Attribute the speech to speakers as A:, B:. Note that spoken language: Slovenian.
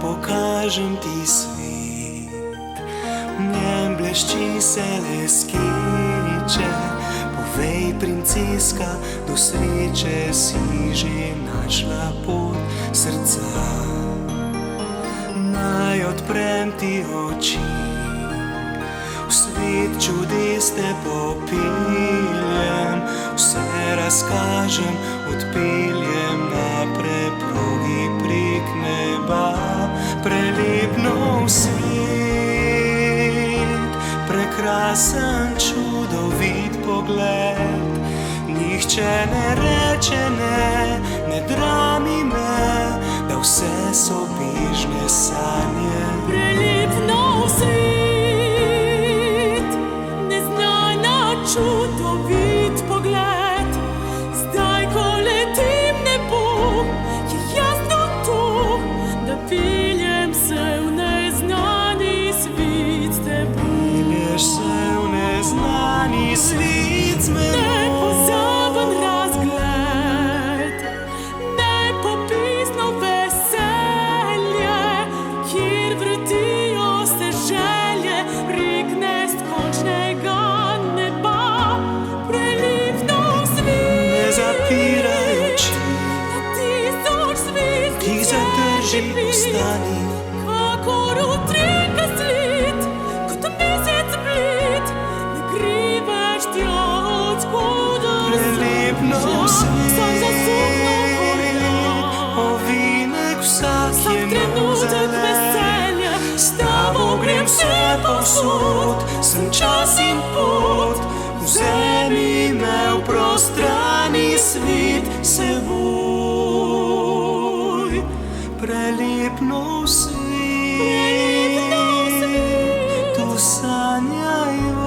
A: pokažem ti svet. V njem blešči se leskiče, povej, princeska, do sreče si že našla pot srca. Naj odprem ti oči, v svet čudes te popeljem, vse razkažem, odpeljem na preprogi prek neba. Prelep nov svet, prekrasen, čudovit pogled. Nihče ne reče ne, ne drami me, da vse so bežne sanje.
B: Prelep nov svet, neznana, čudovit pogled. Zdaj, ko letim v nebo, je jasno to, da peljem se v neznani svet s teboj.
A: Pelješ se v neznani svet z menoj.
B: Nepozaben razgled, nepopisno veselje, kjer vrtijo se želje prek neskončnega neba. Prelep nov svet,
A: Ne zapiraj oči,
B: na tisoč zvezdic
A: ti zadrži, ostani.
B: kakor utrinka svet, kot mesec blit, ne gre več tja, od spodaj.
A: Prelep nov svet,
B: Sam zasukno gorja,
A: ovinek vsak
B: vsak
A: je nov
B: trenutek
A: zalet.
B: veselja,
A: S tabo grem vse povsod, sem čas in pot. Vzemi me v prostrani svet seboj. Prelep nov svet, tu sanjajo